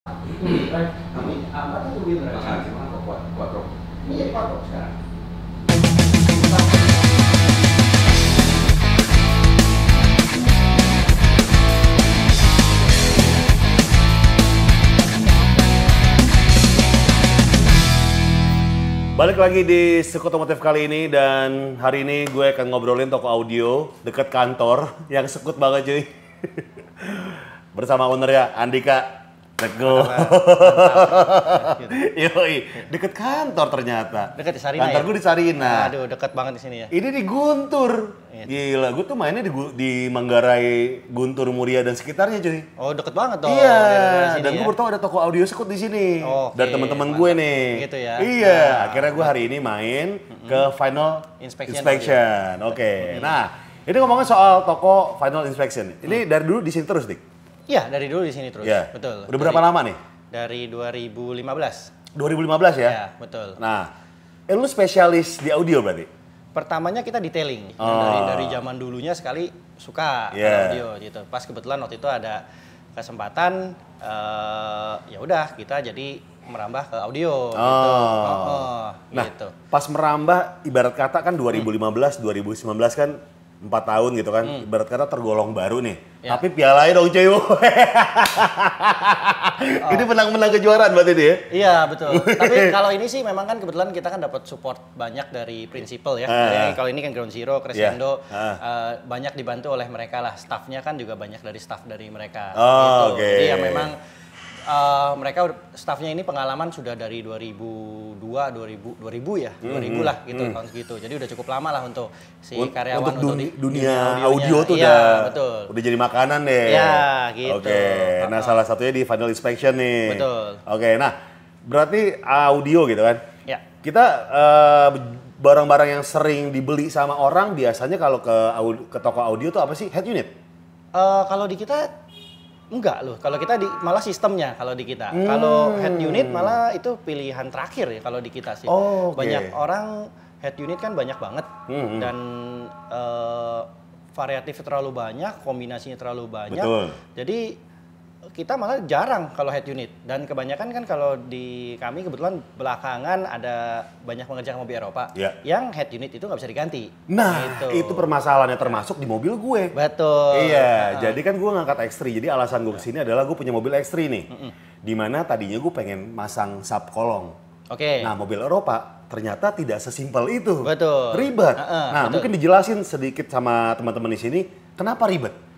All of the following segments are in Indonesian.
Kami angkat itu win atau quattro. Ini jadi quattro sekarang. Balik lagi di Sekut Otomotif kali ini, dan hari ini gue akan ngobrolin toko audio deket kantor yang sekut banget cuy. Bersama ownernya Andika. Let's go. Yoi, deket kantor ternyata. Deket di Sarina. Kantor Ya? gue di Sarina. Aduh, deket banget di sini ya. Ini di Guntur. Gila, gue tuh mainnya di Manggarai, Guntur, Muria dan sekitarnya cuy. Oh, deket banget dong. Iya, Dari dan sini gue ya? baru tahu ada toko audio sekut di sini. Oke, dari teman-teman gue mantap. nih. Gitu ya. Iya, akhirnya gue hari ini main ke Final Inspection. Oke. Nah, ini ngomongin soal toko Final Inspection. Ini dari dulu di sini terus, Dik? Iya, dari dulu di sini terus. Iya. Betul. Udah berapa lama nih? Dari 2015. 2015 ya? Iya, betul. Nah, lu spesialis di audio berarti? Pertamanya kita detailing. Dari zaman dulunya sekali suka Yeah. audio gitu. Pas kebetulan waktu itu ada kesempatan, ya udah kita jadi merambah ke audio gitu. Nah, Gitu. pas merambah, ibarat kata kan 2015, 2019 kan 4 tahun gitu kan, ibarat kata tergolong baru nih. Ya. Tapi pialanya dong cuy. Ini menang-menang kejuaraan berarti dia? Iya betul. Tapi kalau ini sih memang kan kebetulan kita kan dapat support banyak dari principal ya. Jadi kalau ini kan Ground Zero, Crescendo, banyak dibantu oleh mereka lah. Staffnya kan juga banyak dari staff dari mereka. Oh, gitu. oke. Jadi ya memang mereka staffnya ini pengalaman sudah dari 2002, 2000 ya, 2000 lah gitu tahun segitu. Jadi udah cukup lama lah untuk si karyawan untuk di dunia audionya. audio tuh Iya, betul. udah jadi makanan deh. Iya, gitu. Oke, nah salah satunya di Final Inspection nih. Betul. Oke, nah berarti audio gitu kan? Ya. Kita barang-barang yang sering dibeli sama orang biasanya kalau ke toko audio tuh apa sih? Head unit? Kalau di kita enggak loh. Kalau kita malah sistemnya kalau di kita. Kalau head unit malah itu pilihan terakhir ya kalau di kita sih. Oh, oke. Banyak orang head unit kan banyak banget dan variatif terlalu banyak, kombinasinya terlalu banyak. Betul. Jadi kita malah jarang kalau head unit, dan kebanyakan kan kalau di kami kebetulan belakangan ada banyak mengerjakan mobil Eropa Ya. yang head unit itu nggak bisa diganti. Nah, Gitu. itu permasalahannya termasuk di mobil gue. Betul. Iya, jadi kan gue ngangkat X3. Jadi alasan gue kesini adalah gue punya mobil X3 nih. Dimana tadinya gue pengen masang sub kolong. Oke. Nah, mobil Eropa ternyata tidak sesimpel itu. Betul. Ribet. Nah, betul. mungkin dijelasin sedikit sama teman-teman di sini, kenapa ribet?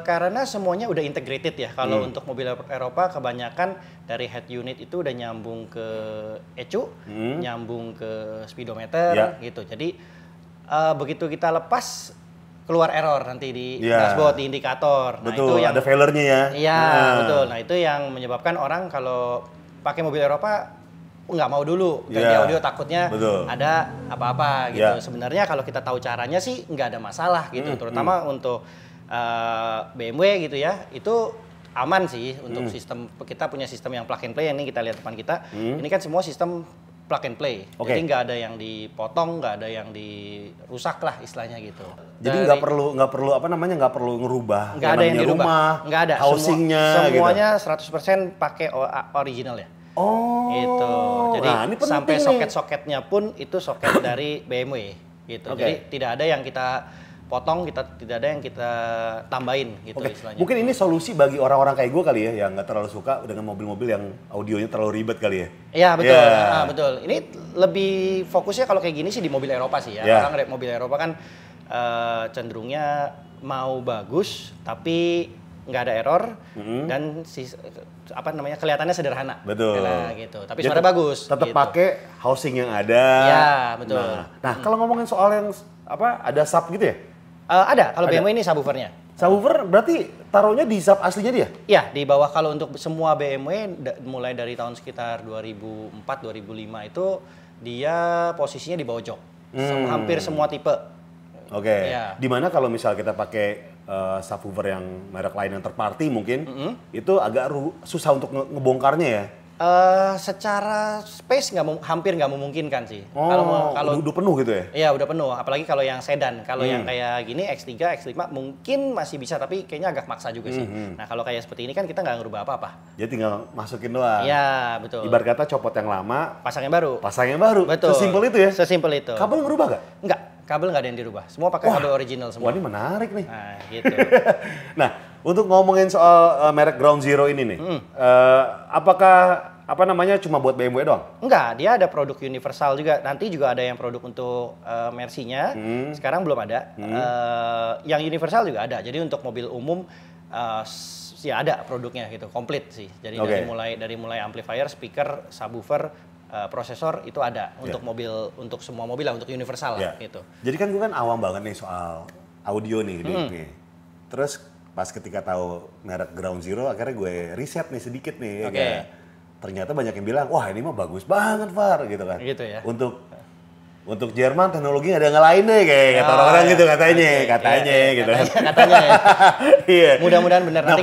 Karena semuanya udah integrated ya. Kalau untuk mobil Eropa kebanyakan dari head unit itu udah nyambung ke ECU, nyambung ke speedometer Ya. gitu. Jadi begitu kita lepas keluar error nanti di Ya. dashboard, di indikator. Nah, Betul, itu yang ada failure-nya ya. Iya, Nah. betul. Nah, itu yang menyebabkan orang kalau pakai mobil Eropa nggak mau dulu ganti Iya, audio, takutnya betul. ada apa-apa gitu. Iya. Sebenarnya kalau kita tahu caranya sih nggak ada masalah gitu, terutama untuk BMW gitu ya, itu aman sih untuk sistem. Kita punya sistem yang plug and play, yang ini kita lihat depan kita. Ini kan semua sistem plug and play, Oke. jadi nggak ada yang dipotong, nggak ada yang dirusak lah istilahnya gitu. Jadi nggak perlu apa namanya, nggak perlu ngerubah. Nggak ada yang namanya dirubah, rumah, nggak ada. housingnya Semuanya 100% pakai original ya. Oh, Gitu. Jadi nah, ini penting sampai nih. soket-soketnya pun itu soket dari BMW gitu. Oke. Jadi tidak ada yang kita potong, tidak ada yang kita tambahin gitu Oke, istilahnya. mungkin ini solusi bagi orang-orang kayak gue kali ya, yang nggak terlalu suka dengan mobil-mobil yang audionya terlalu ribet kali ya. Iya betul, Iya. betul. Ini lebih fokusnya kalau kayak gini sih di mobil Eropa sih ya. Iya. Orang mobil Eropa kan cenderungnya mau bagus tapi nggak ada error dan apa namanya, kelihatannya sederhana. Betul. Nah, gitu. Tapi Dia suara bagus. Tetap gitu. pakai housing yang ada. Iya, betul. Nah, kalau ngomongin soal yang apa, ada sub gitu ya? Ada, kalau Ada. BMW ini subwoofernya. Subwoofer berarti taruhnya di sub aslinya dia? Iya, di bawah. Kalau untuk semua BMW mulai dari tahun sekitar 2004-2005 itu dia posisinya di bawah jok. Hampir semua tipe. Oke. Iya. Dimana kalau misal kita pakai subwoofer yang merek lain yang third party mungkin, itu agak susah untuk ngebongkarnya ya? Secara space hampir nggak memungkinkan sih. Oh, kalau udah penuh gitu ya? Iya udah penuh, apalagi kalau yang sedan. Kalau yang kayak gini X3, X5 mungkin masih bisa, tapi kayaknya agak maksa juga sih. Nah kalau kayak seperti ini kan kita nggak ngerubah apa-apa. Jadi tinggal masukin doang. Iya betul. Ibarat kata copot yang lama, Pasang yang baru. pasang yang baru. Betul. Sesimpel itu ya? Sesimpel itu. Kabel ngerubah gak? Enggak, kabel nggak ada yang dirubah. Semua pakai kabel original semua. Wah ini menarik nih. Nah gitu. Nah, untuk ngomongin soal merek Ground Zero ini nih, apakah cuma buat BMW doang? Enggak, dia ada produk universal juga. Nanti juga ada yang produk untuk Mercy-nya. Sekarang belum ada. Yang universal juga ada. Jadi untuk mobil umum ya ada produknya gitu, komplit sih. Jadi dari mulai amplifier, speaker, subwoofer, prosesor itu ada untuk mobil, untuk semua mobil lah, untuk universal lah gitu. Jadi kan gue kan awam banget nih soal audio nih, nih. Terus pas ketika tahu merek Ground Zero, akhirnya gue riset nih sedikit nih. Ternyata banyak yang bilang, wah ini mah bagus banget Far, gitu kan. Gitu ya. Untuk Jerman teknologi ada yang ngelain deh kayak kata orang-orang gitu katanya gitu. Katanya ya. Iya. Mudah-mudahan benar. Nah,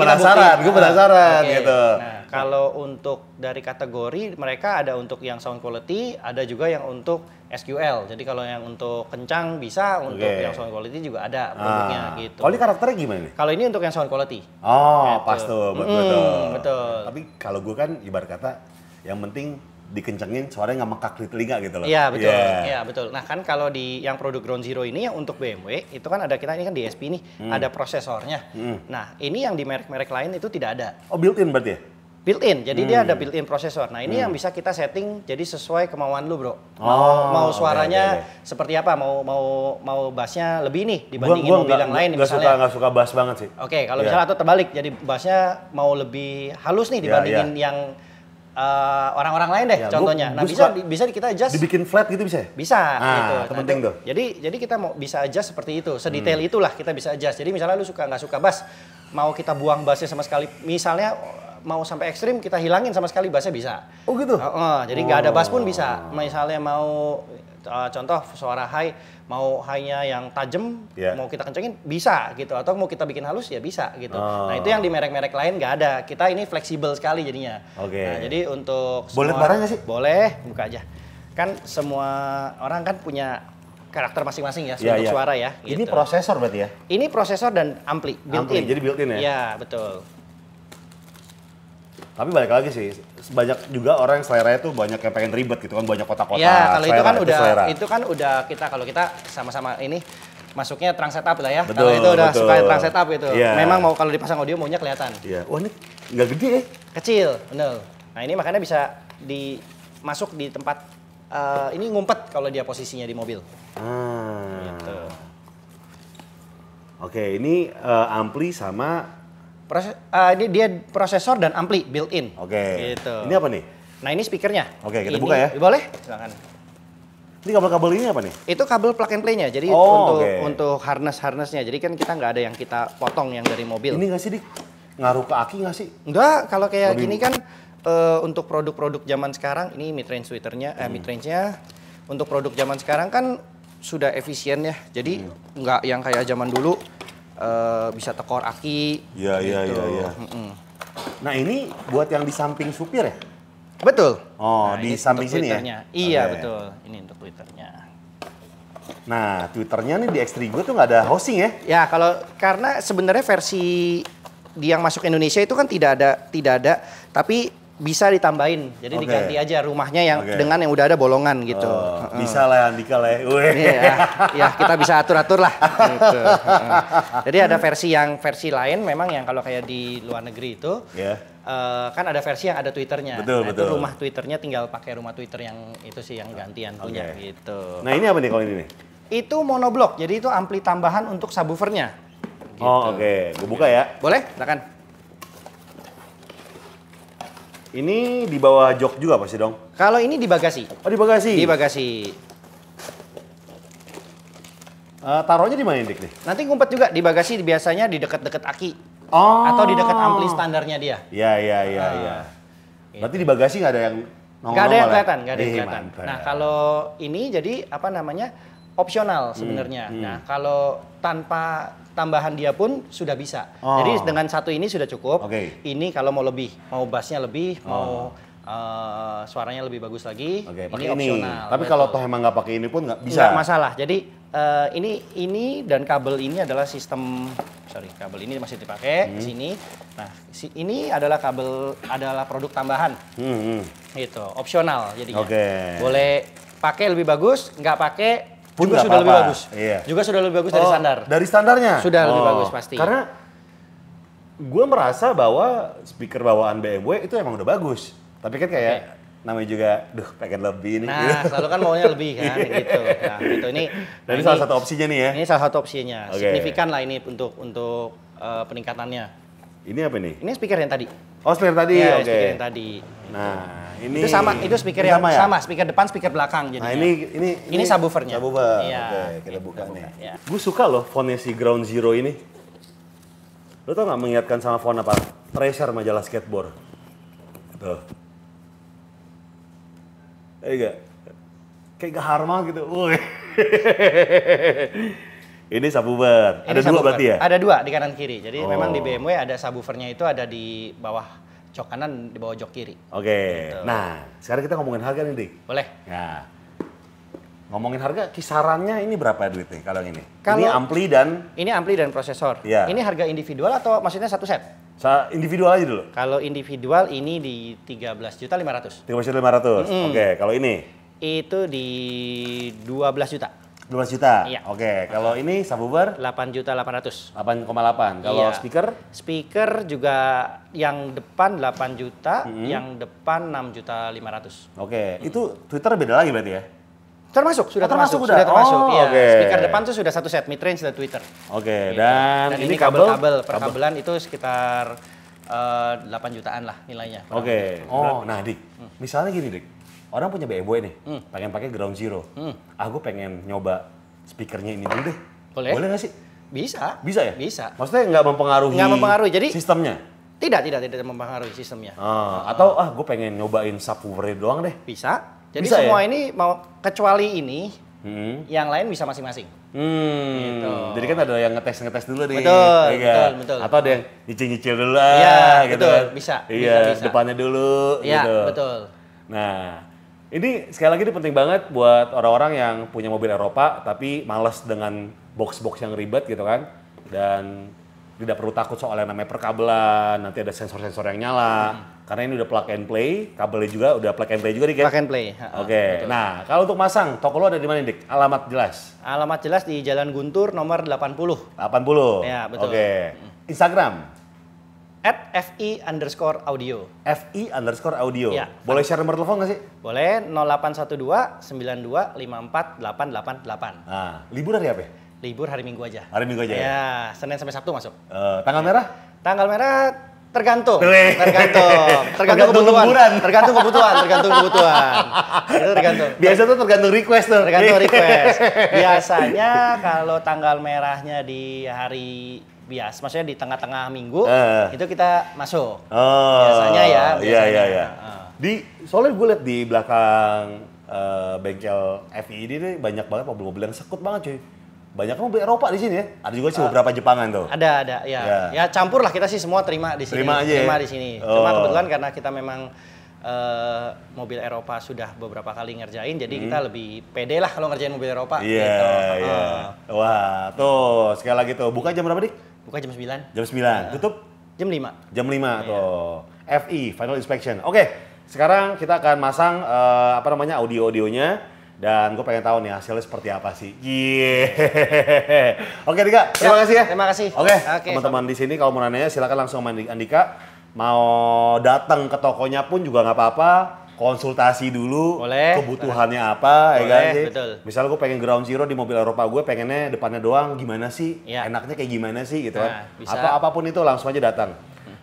gue penasaran gitu. Nah, kalau untuk dari kategori mereka ada untuk yang sound quality, ada juga yang untuk SQL. Jadi kalau yang untuk kencang bisa, untuk yang sound quality juga ada produknya gitu. Kalau ini karakternya gimana nih? Kalau ini untuk yang sound quality. Oh, pas tuh, betul. Betul. Tapi kalau gue kan ibarat kata yang penting dikencengin suaranya nggak mekak di telinga gitu loh. Iya betul, iya betul. Nah kan kalau di yang produk Ground Zero ini yang untuk BMW itu kan ada kita ini kan DSP nih, ada prosesornya. Nah ini yang di merek-merek lain itu tidak ada. Oh built-in berarti ya? Built-in, jadi dia ada built-in prosesor. Nah ini yang bisa kita setting jadi sesuai kemauan lu bro. Mau suaranya seperti apa? Mau bassnya lebih nih dibandingin mobil yang lain misalnya. Nggak suka bass banget sih. Oke, kalau misalnya atau terbalik, jadi bassnya mau lebih halus nih dibandingin yang orang-orang lain deh contohnya. Nah bisa kita adjust. Dibikin flat gitu bisa ya? Bisa gitu. Itu penting tuh. Jadi kita mau bisa adjust seperti itu. Sedetail itulah kita bisa adjust. Jadi misalnya lu nggak suka bass, mau kita buang bassnya sama sekali. Misalnya mau sampai ekstrim kita hilangin sama sekali bassnya bisa. Oh gitu? Jadi nggak ada bass pun bisa. Misalnya mau contoh suara high, mau high-nya yang tajam, mau kita kencengin bisa gitu. Atau mau kita bikin halus ya bisa gitu. Nah itu yang di merek-merek lain nggak ada. Kita ini fleksibel sekali jadinya. Nah, jadi untuk boleh barang nggak sih? Boleh, buka aja. Kan semua orang kan punya karakter masing-masing ya untuk suara ya. Ini gitu. prosesor berarti ya? Ini prosesor dan ampli, built-in. Jadi built-in ya? Iya, betul. Tapi balik lagi sih, banyak juga orang yang seleranya tuh banyak yang pengen ribet gitu kan, banyak kotak-kotak. Iya, kalau itu kan udah kalau kita sama-sama ini masuknya trunk setup lah ya. Kalau itu udah suka trunk setup itu. Memang mau kalau dipasang audio maunya kelihatan. Iya. Wah, ini nggak gede ya? Kecil, bener. Nah, ini makanya bisa masuk di tempat ini ngumpet kalau dia posisinya di mobil. Gitu. Oke, ini ampli sama ini dia prosesor dan ampli built-in. Oke. Gitu. Ini apa nih? Nah ini speakernya. Oke, kita buka ya. Boleh? Silakan. Ini kabel-kabel ini apa nih? Itu kabel plug and play-nya. Jadi untuk harness-harnessnya. Jadi kan kita nggak ada yang kita potong yang dari mobil. Ini nggak sih ngaruh ke aki nggak sih? Enggak, kalau kayak gini kan untuk produk-produk zaman sekarang ini mid-range tweeternya, mid-range-nya untuk produk zaman sekarang kan sudah efisien ya. Jadi nggak yang kayak zaman dulu. Bisa tekor aki. Iya. Nah ini buat yang di samping supir ya? Betul. Oh, nah, di samping sini ya? Iya betul. Ini untuk Twitternya. Nah Twitternya nih di X3 gue tuh nggak ada hosting ya? Ya karena sebenarnya versi yang masuk Indonesia itu kan tidak ada, tapi bisa ditambahin. Jadi diganti aja rumahnya yang dengan yang udah ada bolongan gitu. Bisa lah Andika lah ya kita bisa atur-atur lah. Gitu. Jadi ada versi lain memang yang kalau kayak di luar negeri itu kan ada versi yang ada Twitternya. Betul. Itu rumah Twitternya tinggal pakai rumah Twitter yang itu sih yang gantian punya gitu. Nah ini apa nih kalau ini nih? Itu monoblock, jadi itu ampli tambahan untuk subwoofernya. Gitu. Oh gue buka ya. Boleh, silakan. Ini di bawah jok juga pasti dong? Kalau ini di bagasi. Oh di bagasi? Di bagasi. Taruhnya di mana Dik nih? Nanti ngumpet juga di bagasi biasanya di dekat-dekat aki. Atau di dekat ampli standarnya dia. Iya. Berarti di bagasi nggak ada yang nongol-nongol? Nggak ada yang kelihatan, nggak ada yang kelihatan. Mantap. Nah kalau ini jadi apa namanya opsional sebenarnya. Nah kalau tanpa tambahan dia pun sudah bisa. Jadi dengan satu ini sudah cukup. Ini kalau mau lebih, mau bassnya lebih, mau suaranya lebih bagus lagi. Oke, Ini pakai ini. opsional. Tapi kalau toh emang nggak pakai ini pun nggak bisa. Nggak masalah. Jadi ini dan kabel ini adalah sistem, kabel ini masih dipakai di sini. Nah, ini adalah produk tambahan. Gitu, opsional jadinya. Oke. Boleh pakai lebih bagus, nggak pakai Pun juga nggak sudah lebih apa-apa. bagus. Iya. Juga sudah lebih bagus dari standar. Dari standarnya? Sudah lebih bagus pasti. Karena gue merasa bahwa speaker bawaan BMW itu emang udah bagus. Tapi kan kayak namanya juga, pengen lebih nih. Nah, selalu kan maunya lebih kan, gitu. Nah, gitu ini. Dan ini salah satu opsinya nih ya? Ini salah satu opsinya. Oke. Signifikan lah ini untuk peningkatannya. Ini apa nih? Ini speaker yang tadi. Oh, speaker tadi, Ya, oke. speaker yang tadi. Nah, ini Itu sama, itu speaker ini yang ya? sama, speaker depan, speaker belakang jadinya. Nah, ini subwoofernya. Subwoofer. Iya. Oke, kita Ini buka nih. subwoofer, ya. Gue suka loh fontnya si Ground Zero ini. Lo tau nggak mengingatkan sama font apa? Tracer majalah skateboard. Tuh. Kayak gak harma gitu. Ini subwoofer. Ada dua subwoofer. berarti ya? Ada dua di kanan kiri. Jadi Oh. memang di BMW ada subwoofernya itu ada di bawah jok kanan, di bawah jok kiri. Oke. Gitu. Nah, sekarang kita ngomongin harga nih, Dik. Boleh. Nah, ngomongin harga, kisarannya ini berapa duit nih kalau yang ini? Kalau- ini ampli dan Ini ampli dan prosesor. Iya. Ini harga individual atau maksudnya satu set? individual aja dulu. Kalau individual ini di 13.500.000. 13.500. Oke, kalau ini Itu di 12 juta. 12 juta. Iya. Oke, kalau ini subwoofer 8.800.000. 8,8. Kalau Iya. speaker Speaker juga yang depan 8 juta, yang depan 6.500.000. oke, itu Twitter beda lagi berarti ya? Termasuk, sudah Oh, termasuk termasuk, udah? sudah termasuk. Oh, Iya. oke. Speaker depan tuh sudah satu set, mid range dan Twitter. Oke, Gitu. dan ini kabel-kabel, perkabelan itu sekitar 8 jutaan lah nilainya. Oke. Oh, nah Dik, misalnya gini Dik, orang punya BMW nih, pengen pakai Ground Zero. Gue pengen nyoba speakernya ini dulu deh. Boleh. Boleh nggak sih? Bisa. Bisa ya? Bisa. Maksudnya nggak mempengaruhi, Nggak mempengaruhi, jadi- sistemnya? Tidak mempengaruhi sistemnya. Atau gue pengen nyobain subwoofer doang deh. Bisa. Jadi Bisa semua ya? ini mau kecuali ini, Hmm. yang lain bisa masing-masing. Gitu. Jadi kan ada yang ngetes dulu nih. Betul, iya nggak? betul. Atau ada yang nyicil dulu Iya, gitu betul, kan. bisa, Iya, bisa. depannya dulu Iya, gitu. betul. Nah, ini sekali lagi ini penting banget buat orang-orang yang punya mobil Eropa tapi malas dengan box-box yang ribet gitu kan. Dan tidak perlu takut soal yang namanya perkabelan, nanti ada sensor-sensor yang nyala. Karena ini udah plug and play, kabelnya juga udah plug and play juga nih, Plug and play. Oke, nah kalau untuk masang, toko lo ada di mana, Dik? Alamat jelas. Alamat jelas di Jalan Guntur nomor 80. 80. Ya, betul. Oke. Instagram @fi_audio. FI_audio. Ya. Boleh share nomor telepon nggak sih? Boleh 0812 92 54 888. Nah, libur hari apa ya? Libur hari Minggu aja. Hari Minggu aja ya? Ya, Senin sampai Sabtu masuk. Tanggal merah? Tanggal merah tergantung. Weh. Tergantung Tergantung kebutuhan. lemburan. Tergantung kebutuhan. Itu tergantung. Biasa tuh tergantung request tuh. Tergantung request. Biasanya kalau tanggal merahnya di hari biasa, maksudnya di tengah-tengah minggu, itu kita masuk. Oh, Biasanya ya. Iya, biasanya. iya, iya. Soalnya gue lihat di belakang bengkel FI ini nih banyak banget mobil-mobil yang sekut banget cuy. Banyak mobil Eropa di sini ya. Ada juga sih beberapa Jepangan tuh. Ada, ya. Ya. Ya campur lah, kita sih semua terima di sini. Terima aja ya? Terima di sini. Cuma kebetulan karena kita memang mobil Eropa sudah beberapa kali ngerjain, jadi kita lebih pede lah kalau ngerjain mobil Eropa. Iya, gitu. iya. Wah, tuh sekali lagi tuh. Buka jam berapa, Dik? Buka jam 9, Jam 9. Tutup jam 5. jam 5 tuh. FI, Final Inspection. Oke, sekarang kita akan masang audio-audionya. Dan gue pengen tahu nih hasilnya seperti apa sih. Oke, Dika, terima kasih ya. Terima kasih. Oke, Oke, teman-teman di sini kalau mau nanya silakan langsung sama Andika. Mau datang ke tokonya pun juga nggak apa-apa. Konsultasi dulu, Boleh. kebutuhannya apa, ya Boleh, kan sih? betul. Misal gue pengen Ground Zero di mobil Eropa gue, pengennya depannya doang, gimana sih? Ya. Enaknya kayak gimana sih gitu kan? Nah, bisa. Atau apapun itu langsung aja datang.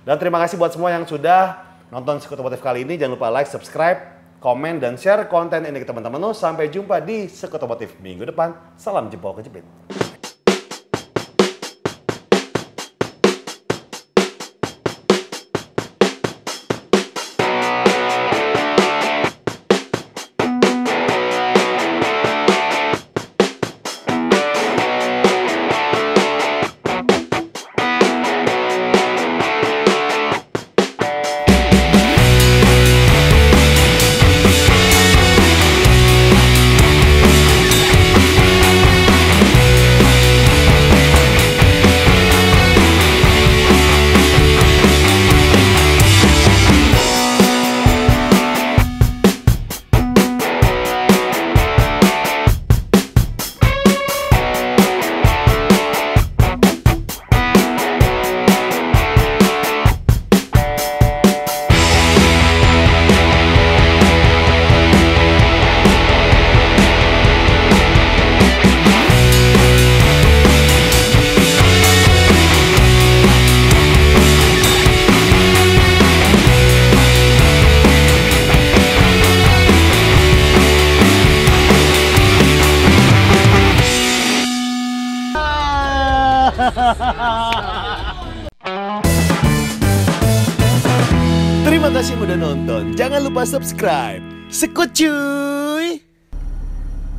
Dan terima kasih buat semua yang sudah nonton Sekut Otomotif kali ini. Jangan lupa like, subscribe, komen, dan share konten ini ke teman-teman lo. Sampai jumpa di Sekut Otomotif minggu depan. Salam jempol kejepit. Terima kasih udah nonton. Jangan lupa subscribe. Sekut cuy.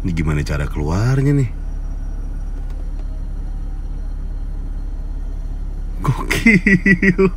Ini gimana cara keluarnya nih? Gokil.